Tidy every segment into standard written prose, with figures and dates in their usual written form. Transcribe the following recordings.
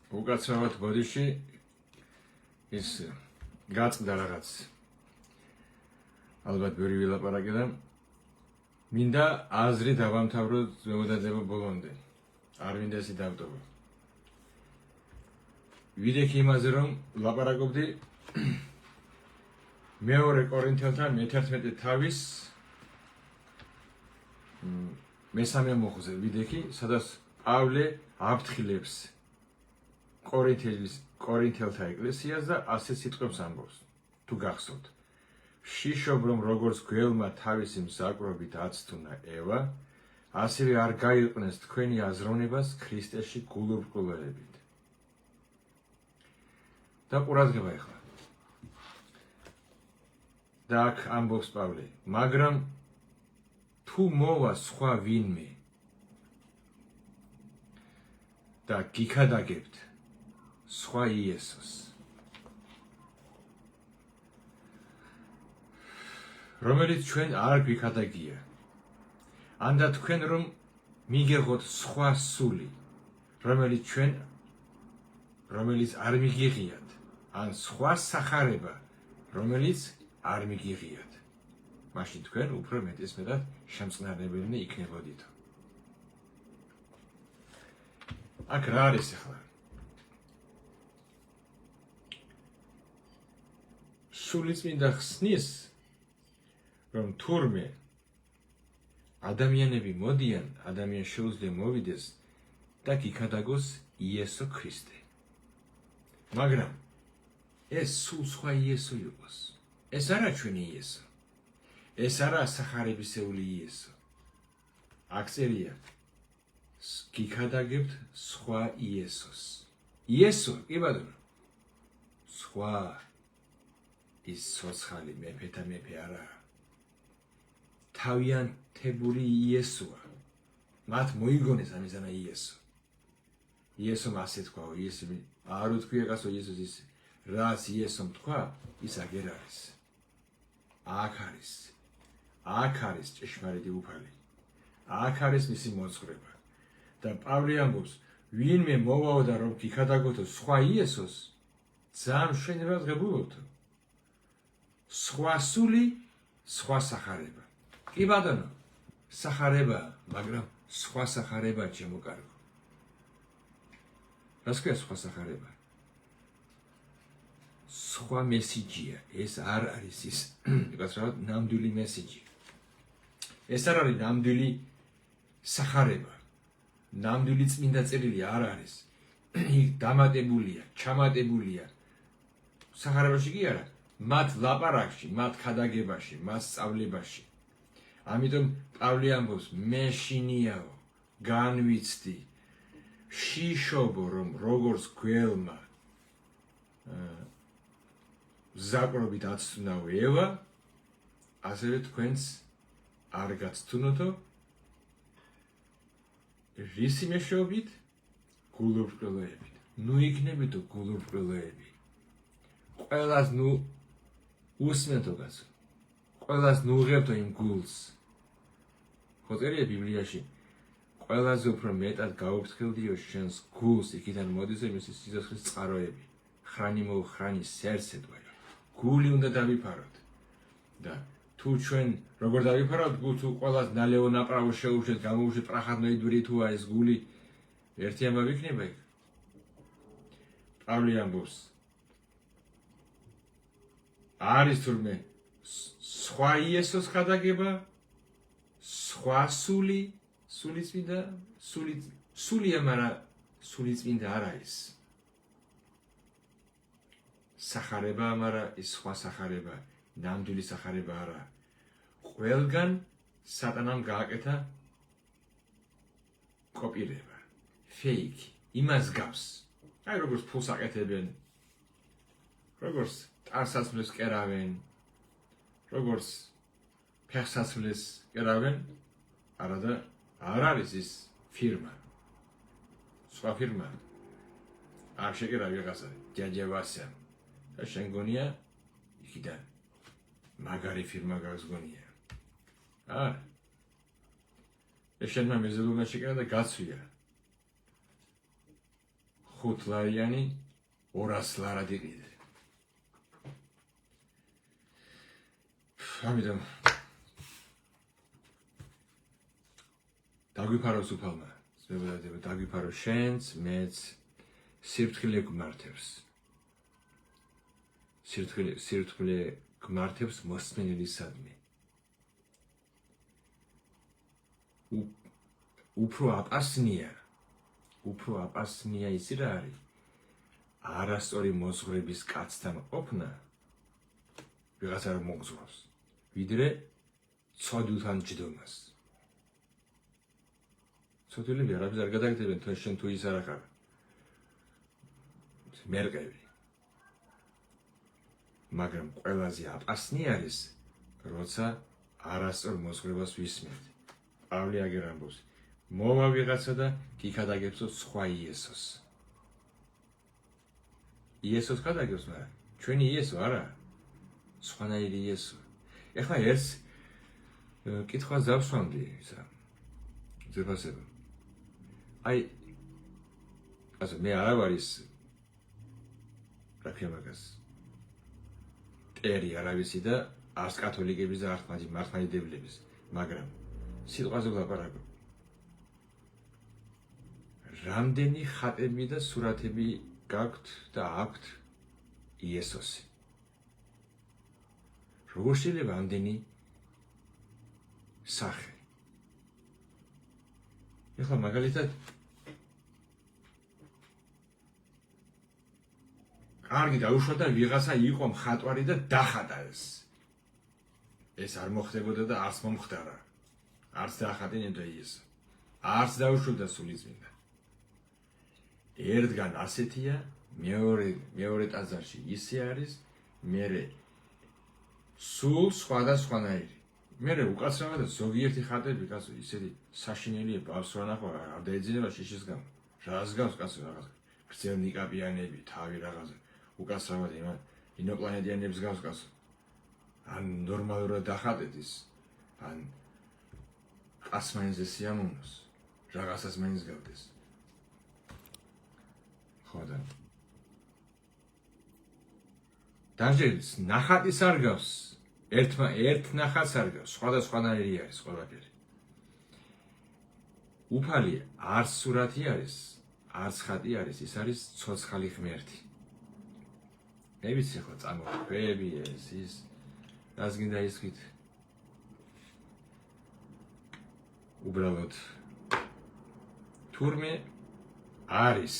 უკაცრავად ბოდიში ის გაწყდა რაღაც ალბათ ბევრი ვილაპარაკე და მინდა აზრი დავამთავროთ ზემოდადება ბოლომდე არ მინდა ესე დავტოვო ვიდექი იმაზე რომ ლაპარაკობდი მეორე კორინთელთან მე-11 თავის მესამე მოხუზე ვიდექი სადაც პავლე აფრთხილებს კორინთელთა ეკლესიას და ასე სიტყვებს ამბობს თუ გახსოვთ შიშობ რომ როგორც გველმა თავისი მსაკვრობით აცთუნა ევა ასევე არ გაიყვნეს თქვენი აზროვნებას ქრისტეში გულუბრყვილებით და ყურადღება ეხლა და აქ ამბობს პავლე მაგრამ თუ მოვა სხვა ვინმე და გიქადაგებთ სხვა იესოს რომელიც ჩვენ არ გვიქადაგია ან და თქვენ რომ მიგეღოთ სხვა სული რომელიც არ მიგიღიათ ან სხვა სახარება რომელიც არ მიგიღიათ მაშინ თქვენ უფრო მეტისმეტად შემწყნარებელნი იქნებოდით აქ რა არის ახლა სულიწმინდა ხსნის რომ თურმე ადამიანები მოდიან ადამიანს შეუძლია მოვიდეს და გიქადაგოს იესო ქრისტე მაგრამ ეს სულ სხვა იესო იყოს ეს არა ჩვენი იესო ეს არა სახარებისეული იესო აქ წერია გიქადაგებთ სხვა იესოს იესო კი ბატონო სხვა ის სოცხალი მეფეთა მეფე არა თავიანთებული იესოა მათ მოიგონეს ამისანა იესომ ასე თქვა იესო არ უთქვია კაცო იესოს ის რაც იესომ თქვა ის აგერ არის აქ არის ჭეშმარიტი უფალი აქ არის მისი მოძღვრება და პავლე ამბობს ვინმე მოვაო და რომ გიქადაგოთო სხვა იესოს ძალიან მშვენივრად ღებულობთო სხვა სული სხვა სახარება კი ბატონო სახარება მაგრამ სხვა სახარება ჩემო კარგო რას ქვია სხვა სახარება სხვა მესიჯია ეს არ არის ის უკაცრავად ნამდვილი მესიჯი ეს არ არის ნამდვილი სახარება ნამდვილი წმინდა წერილი არ არის იქ დამატებულია ჩამატებულია სახარებაში კი არა მათ ლაპარაკში მათ ქადაგებაში მათ სწავლებაში ამიტომ პავლე ამბობს მე შინიაო განვიცდი შიშობო რომ როგორც გველმა ზაკრობით აცთუნაო ევა ასევე თქვენს არ გაცთუნოთო რისი მეშვეობით გულუბრყვილოებით ნუ იქნებითო გულუბრყვილოები ყველას ნუ უსმენთო კაცო ყველას ნუ უღებთო იმ გულს ხო წერია ბიბლიაში ყველაზე უფრო მეტად გაუფრთხილდიო შენს გულს იქიდან მოდის იმის სიცოცხლის წყაროები ხრანი მოუხრანი სერცე თქვა გული უნდა დავიფაროთ და თუ ჩვენ როგორ დავიფარავთ გულს თუ ყველას ნალეო ნაყრავო შეუშვეთ გამოუშვეთ პრახად ნოიდური თუა ეს გული ერთი ამბავი იქნება იქ პავლე ამბობს არის თურმე სხვა იესოს ხადაგება სხვა სული წმინდა სულია მაგრამ სული წმინდა არ არის სახარება მაგრამ ის სხვა სახარება ნამდვილი სახარება არა ყველგან სატანამ გააკეთა კოპირება ფეიქი იმას გავს აი როგორც ფულს აკეთებენ როგორც ტარსაცმლის კერავენ როგორც ფეხსაცმლის კერავენ არადა არ არის ის ფირმა სხვა ფირმა არ შეკერავი რაღაცა ჯაჯავასა და შენ გონია იქიდან მაგარი ფირმა გაგზგონია არა ეს შენმა მეზელუნა შეკერა და გაცვია 5 ლარიანი 200 ლარად იყიდე. ამიტომ დაგვიფაროს უფალმა, ზებადადება დაგვიფარო შენც, მეც სირთულე გმართებს. სირთულე გმართებს მოსმენელისადმი. უფრო აპასნია ისი რა არის? არასწორი მოზღვრების კაცთან ყოფნა ვიღაცა რომ მოგზრავს, ვიდრე ცოდვილთან ჯდომას. ცოდვილები არაფერს არ გადაგდებენ, შენ თუ ის არ ახარ. მერყევი. მაგრამ ყველაზე აპასნი არის, როცა არასწორ მოზღვრებას ვისმენთ. პავლე აგერ ამბობს, მოვა ვიღაცა და კი გადაგებსო სხვა იესოს. იესოს გადაგებს, მაგრამ ჩვენი იესო არა, სხვანაირი იესო. ეხლა ერთს კითხვას დავსვამდი, ისა ძებასება. აი, ასე მე არა ვარ ის რა ქვია მაგას. ტერი არავისი და არც კათოლიკების და არც მართლმადიდებლების, მაგრამ სიტყვაზე ვლაპარაკობ. რამდენი ხატები და სურათები გაქვთ და აქვთ იესოსი? როგორ შეიძლება ამდენი სახე? ეხლა მაგალითად კარგი დაუშვა და ვიღაცა იყო მხატვარი და დახატა ეს. ეს არ მოხდებოდა და არც მომხდარა. არც დაახატინე და იესო. არც დაუშვებდა სულიწმინდა. ერთგან ასეთია, მეორე ტაძარში ისე არის, მერე სულ სხვადასხვანაირი. მერე უკაცრავად ზოგიერთი ხატები კაცო ისეთი საშინელია, ბავშვს რა ნახვა არ დაეძინება შიშის გამო. რას გავს კაცო რაღაც გრძელნი კაპიანები, თავი რაღაცა უკაცრავად ინოპლანეტიანებს გავს კაცო. ან ნორმალურად დახატეთ ის, ან კაცმაინზე სიამოვნოს, რაღაცას მაინც გავდეს. ხო და დაჟეს ნახატის არ გავს, ერთ ნახატს არ გავს, სხვადასხვანაირი არის ყველაფერი. უფალი არც სურათი არის, არც ხატი არის, ის არის ცოცხალი ღმერთი. მე ვიცი ხო წამოხვეები ის რას გინდა ისხით. უბრალოდ თურმე არის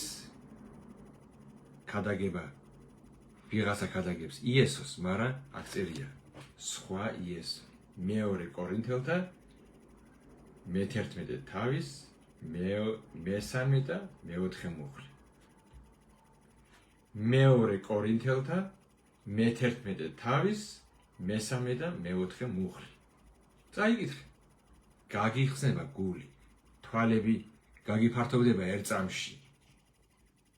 გადაგება ვიღაცა გადაგებს იესოს, მაგრამ აქ წერია სხვა იესო. მეორე კორინთელთა მე-11 თავის მე-13 და მე-4 მუხლი. მეორე კორინთელთა მე-11 თავის მე-13 და მე-4 მუხლი. წაიკითხე. გაგიხსნება გული, თვალები გაგიფართოვდება ერთ წამში.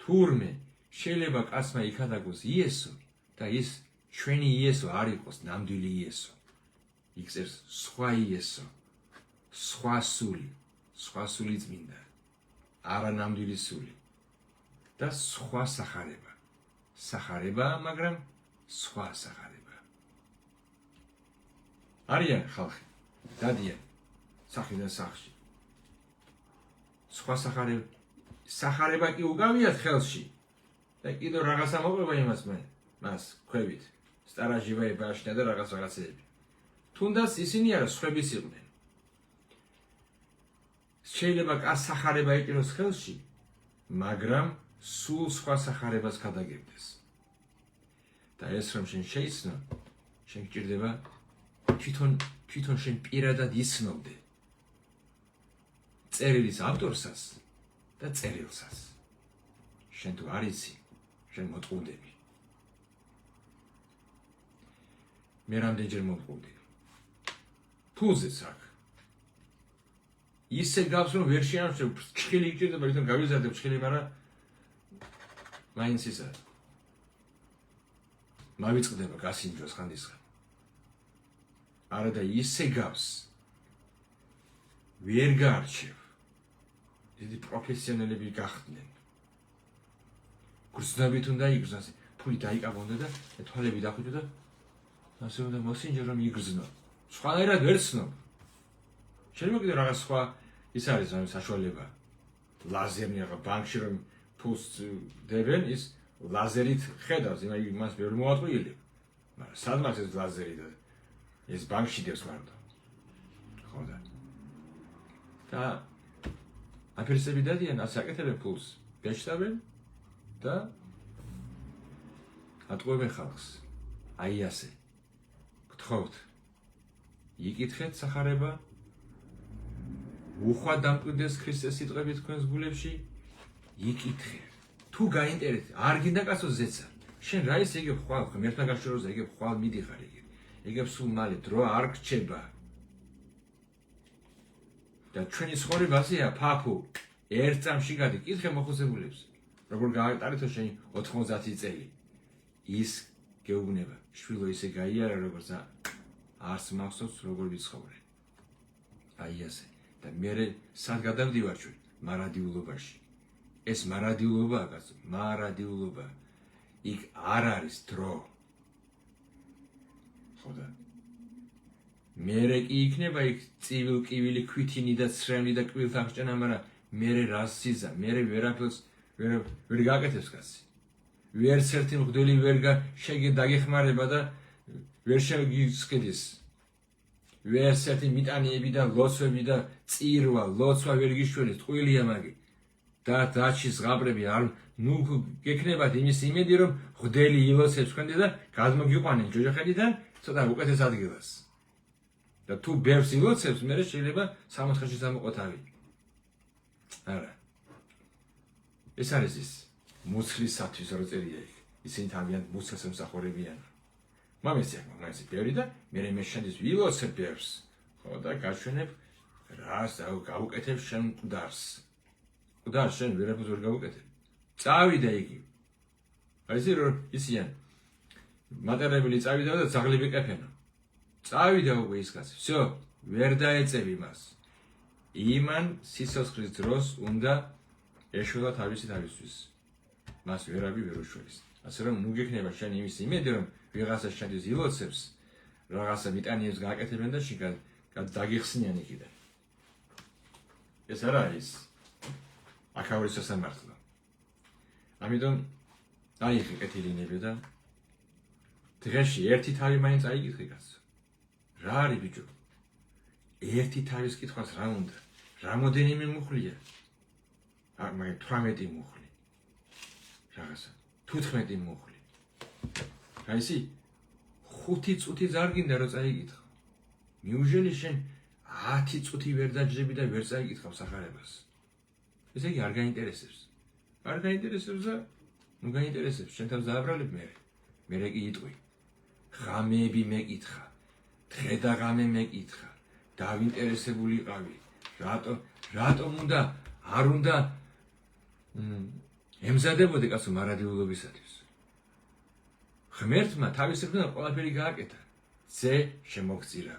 თურმე შეიძლება კაცმა იქადაგოს იესო და ის ჩვენი იესო არ იყოს ნამდვილი იესო. იქ წერს სხვა იესო, სხვა სული წმინდა, არა ნამდვილი სული და სხვა სახარება. სახარებაა, მაგრამ სხვა სახარება. არიან ხალხი, დადიან სახიდან სახში. სხვა სახარება კი უგავიათ ხელში. და კიდევ რაღაცა მოყვება იმას მას ქვევით. სტარაჟივაი ბაშნა და რაღაცეები. თუნდაც ისინი არა სხვების იყვნენ. შეიძლება სახარება იყიროს ხელში, მაგრამ სულ სხვა სახარებას გადაგებდეს. და ეს რომ შენ შეიცნო, შენ გჭირდება თვითონ შენ პირადად იცნობდე წერილის ავტორსაც და წერილსაც. შენ თუ არ იცი, შენ მოტყუდები. მე რამდენჯერ მომყუდი. ფულზეც აქ. ისე გავს რომ ვერ შეამჩნევ, ჩხილი გჭირდება, თვითონ გავიზარდებ ჩხილი, მაგრამ მაინც ისა. მავიწყდება გასინჯოს ხანდისხან. არა და ისე გავს. ვერ გაარჩევ. დიდი პროფესიონალები გახდნენ. გრძნობით უნდა იგრძნოს, ფული დაიკაბონდა და თვალები დახუჭა და ასე უნდა მოსინჯო რომ იგრძნო. სხვანაირად ვერ ცნობ. შეიძლება კიდე რაღაც სხვა ის არის რა საშუალება. ლაზერნი რაღაც ბანკში რომ ფულს დებენ ის ლაზერით ხედავს, იმას ვერ მოატყუილებ. მაგრამ სადმაც ეს ლაზერი და ეს ბანკში დევს მარტო. ხო და აფერსები დადიან, ასე აკეთებენ ფულს, ბეჭდავენ და ატყუებენ ხალხს. აი ასე. გთხოვთ. იკითხეთ სახარება. უხვა დამკვიდრდეს ქრისტეს სიტყვები თქვენს გულებში. იკითხე. თუ გაინტერესებს, არ გინდა კაცო ზეცა. შენ რა ის იგებ ხვალ, ღმერთთან გაშოროზე იგებ ხვალ მიდიხარ იგებ. იგებ სულ მალე დრო არ გრჩება. და ჩვენი ცხოვრებაზეა ფაფუ. ერთ წამში გადი, კითხე მოხუცებულებს. როგორ გაატარეთო შენი 90 წელი. ის გეუბნება, შვილო ისე გაიარა როგორც არც მახსოვს როგორ ვიცხოვრე. აი ასე. და მე სად გადავდივარ ჩვენ მარადიულობაში. ეს მარადიულობაა კაცო, მარადიულობა. იქ არ არის დრო. ხოდა მერე კი იქნება იქ წივილ-კივილი ქვითინი და ცრემლი და კვილთახჭენა, მაგრამ მერე რას სიზა, მერე ვერაფერს ვერ გაკეთებს კაცი. ვერც ერთი მღვდელი ვერ დაგეხმარება და ვერ შეგისყიდის. ვერც ერთი მიტანიები და ლოცვები და წირვა, ლოცვა ვერ გიშველის, ტყუილია მაგი. და დაჩი ზღაპრები არ ნუ გექნებათ იმის იმედი რომ მღვდელი ილოცებს თქვენ და გადმოგიყვანენ ჯოჯოხეთიდან ცოტა უკეთეს ადგილას. და თუ ბევრს ილოცებს, მე შეიძლება 60-ში დამოყოთავი. არა. ეს არის ის მუცლისათვის რო წერია იქ. ისინი თავიანთ მუცელს ემსახურებიან. მამისი ბევრი და მე შენთვის ვილოცებ ბევრს. ხო და გაჩვენებ რას გაუკეთებ შენ მკვდარს. მკვდარს შენ ვერაფერს ვერ გაუკეთებ. წავიდა იგი. აი ესე რომ ისიან მატერებელი წავიდა და ძაღლები ყეფენო. წავიდა უკვე ის კაცი. всё, ვერ დაეწევი მას. იმან სიცოცხლის დროს უნდა ეშველა თავისი თავისთვის. მას ვერავი ვერ უშველის. ასე რომ ნუ გექნება შენ იმის იმედი რომ ვიღაცა შენთვის ილოცებს, რაღაცა მიტანიებს გააკეთებენ და შიგან დაგიხსნიან იქიდან. ეს არა ის აქაურის სასამართლო. ამიტომ დაიხი კეთილინები და დღეში ერთი თავი მაინც აიკითხე კაცო. რა არის ბიჭო? ერთი თავის კითხვას რა უნდა? რამოდენიმე მუხლია? მაგრამ 18 მუხლი. რაღაცა 15 მუხლი. რა ისი? 5 წუთი ზარგინდა რომ წაიკითხო. მიუჟელი შენ 10 წუთი ვერ დაჯდები და ვერ წაიკითხავ სახარებას. ესე იგი არ გაინტერესებს. არ გაინტერესებს და ნუ გაინტერესებს, შენ თავს დააბრალებ მე. მე კი იტყვი. ღამეები მეკითხა. დღე და ღამე მეკითხა. დავინტერესებული იყავი. რატომ უნდა არ უნდა ემზადებოდე კაცო მარადიულობისათვის. ღმერთმა თავის რგან ყველაფერი გააკეთა. ზე შემოგწირა.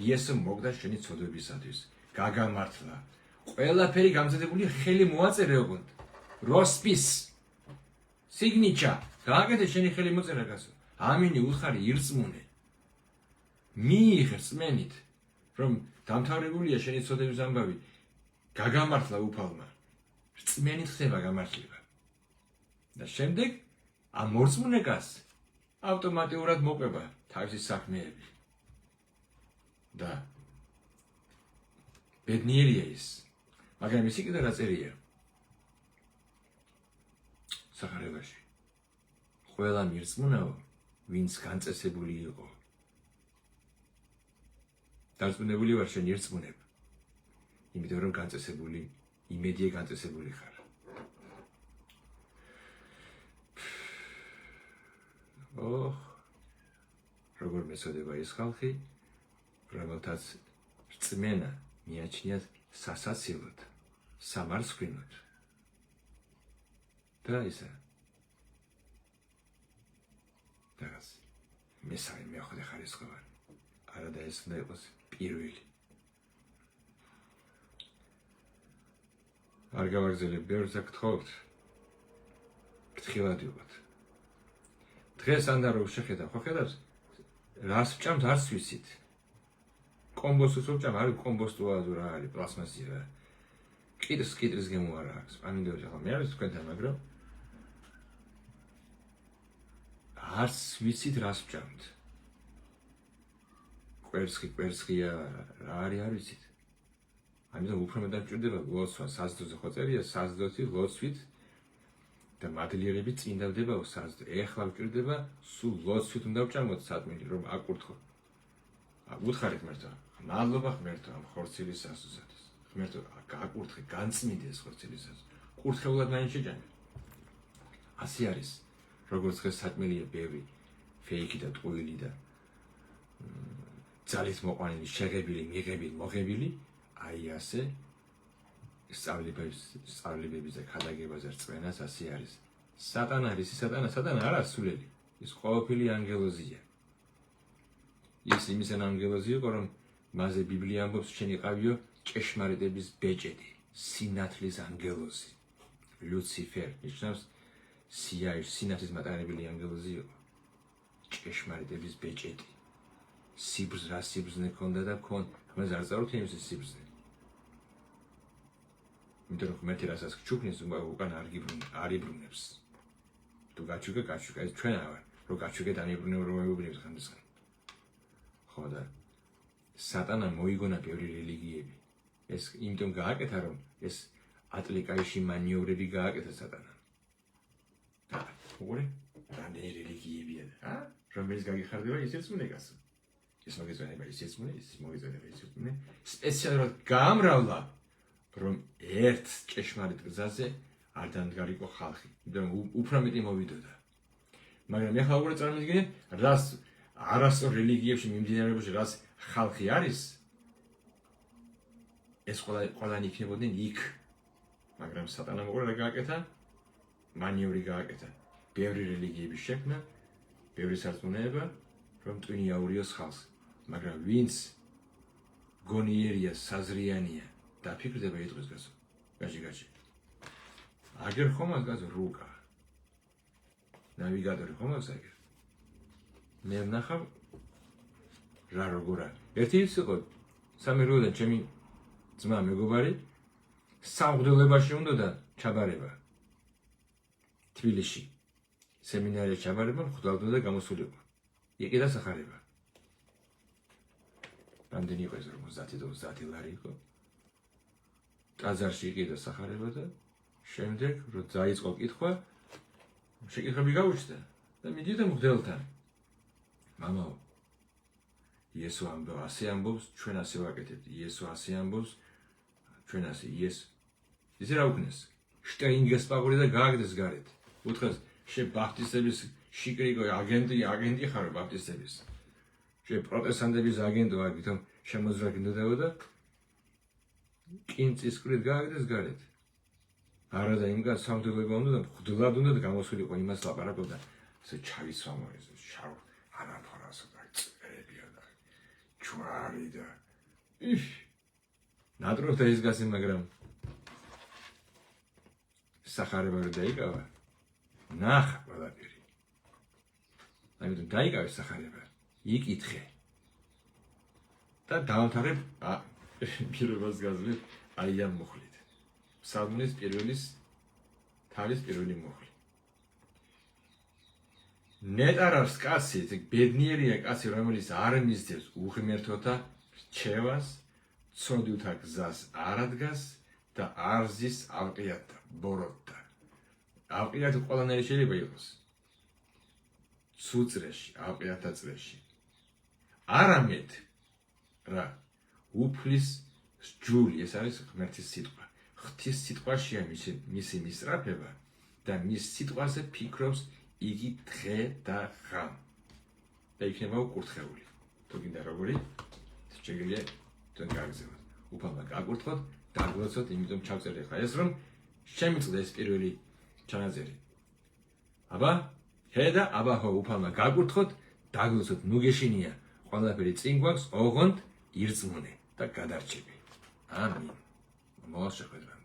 იესო მოგდა შენი ცოდვებისათვის. გაგამართლა. ყველაფერი გამზადებული ხელი მოაწერე ოღონდ. როსპის სიგნიჩა. გააკეთე შენი ხელი მოწერა კაცო. ამინი უთხარი ირწმუნე. მიიღე რწმენით, რომ დამთავრებულია შენი ცოდვების ამბავი. გაგამართლა უფალმა. რწმენით ხდება გამართლება. და შემდეგ ამ მორწმუნეკას ავტომატურად მოყვება თავისი საქმეები. და ბედნიერია ის. მაგრამ ისი კიდე რა წერია? სახარებაში. ყველა მირწმუნაო, ვინც განწესებული იყო. დარწმუნებული ვარ შენ ირწმუნებ. იმიტომ რომ განწესებული, იმედია განწესებული ხარ. როგორ მეწოდება ის ხალხი, რომელთაც რწმენა მიაჩნიათ სასაცილოდ, სამარცხვინოდ. და ისა. დაგას. მესამე მეოთხე ხარისხოვანი. არადა ეს უნდა იყოს პირველი. არ გავაგზავნებ ბევრს და გთხოვთ. ფრთხილად ვიყოთ. დღეს ანდა რო შეხედავ, ხო ხედავს? რას ვჭამთ არც ვიცით. კომბოსტს ვჭამ, არის კომბოსტოა თუ რა არის, პლასმასი რა. კიტრის გემო არა აქვს. ამინდორი ახლა მე არის თქვენთან, მაგრამ არც ვიცით რას ვჭამთ. კვერცხია რა არის არ ვიცით. ამიტომ უფრო მეტად ჭირდება ლოცვა, საზრდოზე ხო წერია, საზრდოთი ლოცვით და მადლიერებით წინ დავდებაო საზრდო. ეხლა ვჭირდება სულ ლოცვით უნდა ვჭამოთ საწმინდი რომ აკურთხო. აკურთხარით მერტო. მადლობა ღმერთო ამ ხორცილის სასუსათვის. ღმერთო აკურთხე, განწმინდეს ხორცილისაც. კურთხეულად მაინც შეჭამე. ასე არის. როგორც დღეს საჭმელია ბევრი ფეიქი და ტყუილი და ძალით მოყვანილი, შეღებილი, მიღებილი, მოღებილი, აი ასე სწავლებების და ქადაგებაზე რწმენას ასე არის. სატანა არის, სატანა არა სულელი. ის ყოველფერი ანგელოზია. ის იმისენ ანგელოზია, რომ მასე ბიბლია ამბობს, შენ იყავიო ჭეშმარიტების ბეჭედი, სინათლის ანგელოზი. ლუციფერ ნიშნავს სინათლის მატარებელი ანგელოზია. ჭეშმარიტების ბეჭედი. სიბრძნე ქონდა და ქონ, მას არ წარუთ იმის სიბრძნე. იმიტომ რომ ღმერთი რასაც გჩუქნის, უკან არ იბრუნებს. თუ გაჩუქე, ეს ჩვენ არ რომ გაჩუქეთ ამიბრუნებ რომ მეუბრუნებს ხანდისხან. ხო და სატანა მოიგონა ბევრი რელიგიები. ეს იმიტომ გააკეთა რომ ეს ატლიკაიში მანივრები გააკეთა სატანამ. ორი რამდენი რელიგიებია და რომელიც გაგიხარდება ისიც უნეკასო. ეს მოგეწონება ისიც უნდა, ის მოგეწონება ისიც უნდა. სპეციალურად გამრავლა რომ ერთ ჭეშმარიტ გზაზე არ დამდგარიყო ხალხი. იმიტომ რომ უფრო მეტი მოვიდოდა. მაგრამ ეხლა უკვე წარმოგიდგენთ, რას არასწორ რელიგიებში მიმდინარეობაში რას ხალხი არის, ეს ყველანი იქნებოდნენ იქ. მაგრამ სატანამ უყურე გააკეთა, მანიური გააკეთა. ბევრი რელიგიების შექმნა, ბევრი სარწმუნოება, რომ ტვინი აურიოს ხალხს. მაგრამ ვინც გონიერია, საზრიანია, დაფიქრდება იტყვის გასო. გაჭი. აგერ ხომ გასო რუკა. ნავიგატორი ხომ აქვს აგერ. მე ვნახავ რა როგორა. ერთი ის იყო სამეროდან ჩემი ძმა მეგობარი სამღვდელებაში უნდა და ჩაბარება. თბილისში. სემინარიაში ჩაბარება, მღვდელობდა და გამოსულიყო. იყიდა სახარება. რამდენი იყო ეს 50 ლარი იყო. ტაძარში იყიდა სახარება და შემდეგ რო დაიწყო კითხვა, შეკითხვები გაუჩნდა და მიდიოდა მღვდელთან. მამაო, იესო ასე ამბობს, ჩვენ ასე ვაკეთებთ. იესო ასე ამბობს, ჩვენ ასე ისე რა უქნეს? შტერინგეს პაგური და გააგდეს გარეთ. უთხრეს, შე ბაპტისტების შიკრიკო აგენტი ხარ ბაპტისტების. შე პროტესტანტების აგენტო არ გითომ შემოძრა გინდოდაო და კინწის კრით გააგდეს გარეთ. არა და იმგან სამღვდელოება უნდა და მღვდლად უნდა და გამოსულიყო იმას ლაპარაკობდა. ესე ჩავისვამო ეს შავ არაფარასო და წერებია და ჯვარი და ნატროთა ის გასი მაგრამ სახარება რო დაიკავა ნახა ყველაფერი. ამიტომ დაიკავე სახარება. იკითხე. და დაამთავრებ პირველს გაზრდით აი ამ მოხლით. სალმონის პირველის თავის პირველი მოხლი. ნეტარავს კაცი, ბედნიერია კაცი, რომელიც არ მისდევს უღმერთოთა რჩევას, ცოდვილთა გზას არ ადგას და არ ზის ალყიათა ბოროტთა. ალყიათი ყველანაირი შეიძლება იყოს. სუწრეში, ალყიათა წრეში. არამედ რა უფლის ჯული, ეს არის ღმერთის სიტყვა. ღვთის სიტყვაშია მისი მისწრაფება და მის სიტყვაზე ფიქრობს იგი დღე და ღამ. და იქნება უკურთხეული. თუ გინდა როგორი, შეგიძლია თქვენ გააგზავნოთ. უფალმა გაკურთხოთ, დაგლოცოთ, იმიტომ ჩავწერე ხა ეს რომ შემიწყდა ეს პირველი ჩანაწერი. აბა, ჰედა, აბა ხო უფალმა გაკურთხოთ, დაგლოცოთ, ნუ გეშინია. ყველაფერი წინ გვაქვს, ოღონდ ირწმუნე და გადარჩები. ამინ. მოასწრაფეთ.